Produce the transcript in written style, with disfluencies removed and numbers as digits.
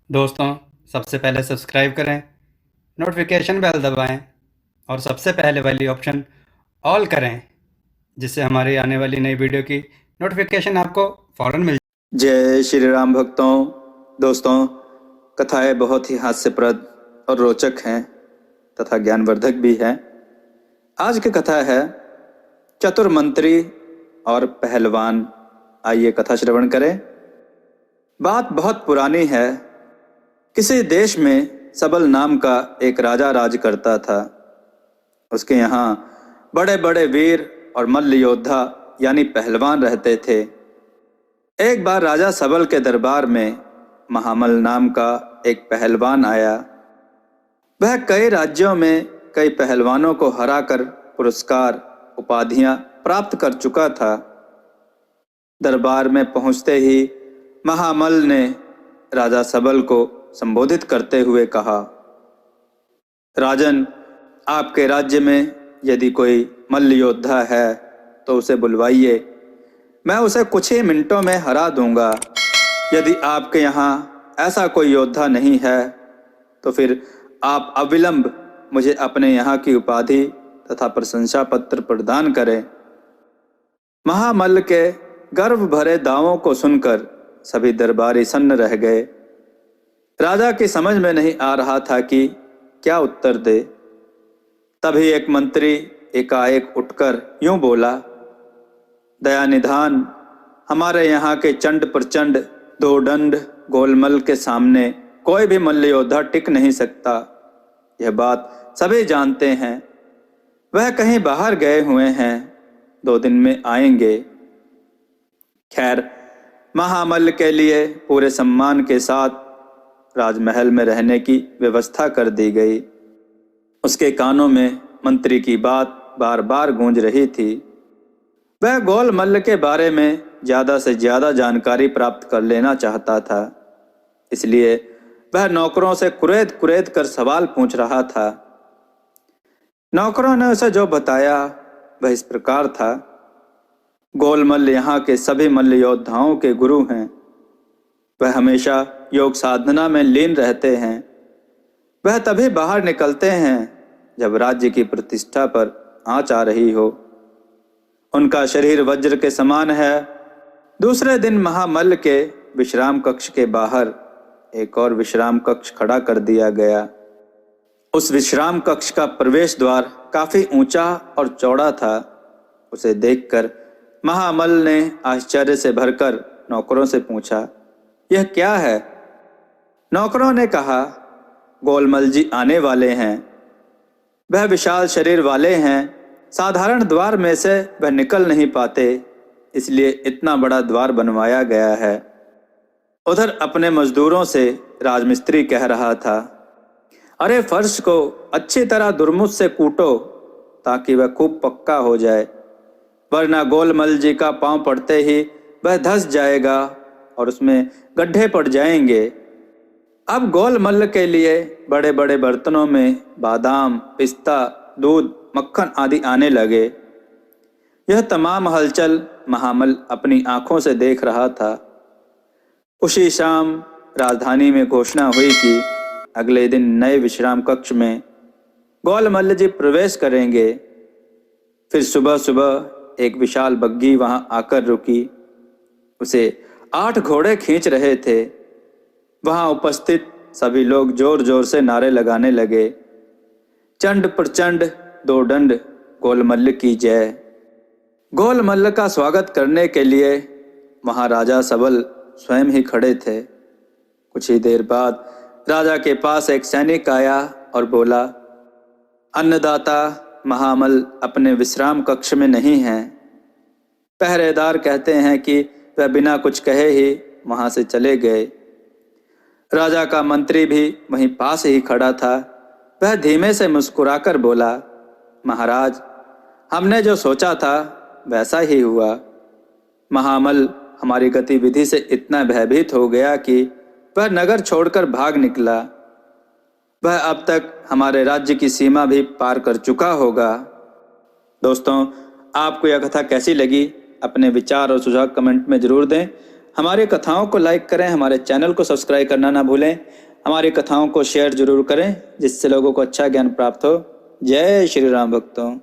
दोस्तों, सबसे पहले सब्सक्राइब करें, नोटिफिकेशन बेल दबाएं और सबसे पहले वाली ऑप्शन ऑल करें, जिससे हमारी आने वाली नई वीडियो की नोटिफिकेशन आपको फ़ौरन मिल जाए। जय श्री राम भक्तों। दोस्तों, कथाएं बहुत ही हास्यप्रद और रोचक हैं तथा ज्ञानवर्धक भी हैं। आज की कथा है चतुर मंत्री और पहलवान। आइए कथा श्रवण करें। बात बहुत पुरानी है। किसी देश में सबल नाम का एक राजा राज करता था। उसके यहाँ बड़े बड़े वीर और मल्ल योद्धा यानी पहलवान रहते थे। एक बार राजा सबल के दरबार में महामल नाम का एक पहलवान आया। वह कई राज्यों में कई पहलवानों को हराकर पुरस्कार उपाधियां प्राप्त कर चुका था। दरबार में पहुंचते ही महामल ने राजा सबल को संबोधित करते हुए कहा, राजन, आपके राज्य में यदि कोई मल्ल योद्धा है तो उसे बुलवाइए। मैं उसे कुछ ही मिनटों में हरा दूंगा। यदि आपके यहाँ ऐसा कोई योद्धा नहीं है तो फिर आप अविलंब मुझे अपने यहाँ की उपाधि तथा प्रशंसा पत्र प्रदान करें। महामल्ल के गर्व भरे दावों को सुनकर सभी दरबारी सन्न रह गए। राजा की समझ में नहीं आ रहा था कि क्या उत्तर दे। तभी एक मंत्री एकाएक उठकर यूं बोला, दया निधान, हमारे यहाँ के चंड प्रचंड दो दंड गोलमल के सामने कोई भी मल्ल योद्धा टिक नहीं सकता। यह बात सभी जानते हैं। वह कहीं बाहर गए हुए हैं, 2 दिन में आएंगे। खैर, महामल्ल के लिए पूरे सम्मान के साथ राजमहल में रहने की व्यवस्था कर दी गई। उसके कानों में मंत्री की बात बार बार गूंज रही थी। वह गोलमल्ल के बारे में ज्यादा से ज्यादा जानकारी प्राप्त कर लेना चाहता था। इसलिए वह नौकरों से कुरेद कुरेद कर सवाल पूछ रहा था। नौकरों ने उसे जो बताया वह इस प्रकार था। गोलमल्ल यहाँ के सभी मल्ल योद्धाओं के गुरु हैं। वह हमेशा योग साधना में लीन रहते हैं। वह तभी बाहर निकलते हैं जब राज्य की प्रतिष्ठा पर आंच आ रही हो। उनका शरीर वज्र के समान है। दूसरे दिन महामल्ल के विश्राम कक्ष के बाहर एक और विश्राम कक्ष खड़ा कर दिया गया। उस विश्राम कक्ष का प्रवेश द्वार काफी ऊंचा और चौड़ा था। उसे देखकर महामल्ल ने आश्चर्य से भरकर नौकरों से पूछा, यह क्या है? नौकरों ने कहा, गोलमल जी आने वाले हैं। वह विशाल शरीर वाले हैं। साधारण द्वार में से वह निकल नहीं पाते, इसलिए इतना बड़ा द्वार बनवाया गया है। उधर अपने मजदूरों से राजमिस्त्री कह रहा था, अरे फर्श को अच्छी तरह दुर्मुस से कूटो ताकि वह खूब पक्का हो जाए, वरना गोलमल जी का पांव पड़ते ही वह धंस जाएगा और उसमें गड्ढे पड़ जाएंगे। अब गोलमल्ल के लिए बड़े बड़े बर्तनों में बादाम, पिस्ता, दूध, मक्खन आदि आने लगे। यह तमाम हलचल महामल्ल अपनी आंखों से देख रहा था। उसी शाम राजधानी में घोषणा हुई कि अगले दिन नए विश्राम कक्ष में गोलमल्ल जी प्रवेश करेंगे। फिर सुबह सुबह एक विशाल बग्घी वहां आकर रुकी। उसे 8 घोड़े खींच रहे थे। वहां उपस्थित सभी लोग जोर जोर से नारे लगाने लगे, चंड प्रचंड दो दंड गोलमल्ल की जय। गोलमल्ल का स्वागत करने के लिए वहां राजा सबल स्वयं ही खड़े थे। कुछ ही देर बाद राजा के पास एक सैनिक आया और बोला, अन्नदाता महामल्ल अपने विश्राम कक्ष में नहीं हैं। पहरेदार कहते हैं कि वह बिना कुछ कहे ही वहां से चले गए। राजा का मंत्री भी वहीं पास ही खड़ा था। वह धीमे से मुस्कुराकर बोला, महाराज, हमने जो सोचा था वैसा ही हुआ। महामल्ल हमारी गतिविधि से इतना भयभीत हो गया कि वह नगर छोड़कर भाग निकला। वह अब तक हमारे राज्य की सीमा भी पार कर चुका होगा। दोस्तों, आपको यह कथा कैसी लगी? अपने विचार और सुझाव कमेंट में जरूर दें। हमारी कथाओं को लाइक करें, हमारे चैनल को सब्सक्राइब करना ना भूलें, हमारी कथाओं को शेयर जरूर करें जिससे लोगों को अच्छा ज्ञान प्राप्त हो। जय श्री राम भक्तों।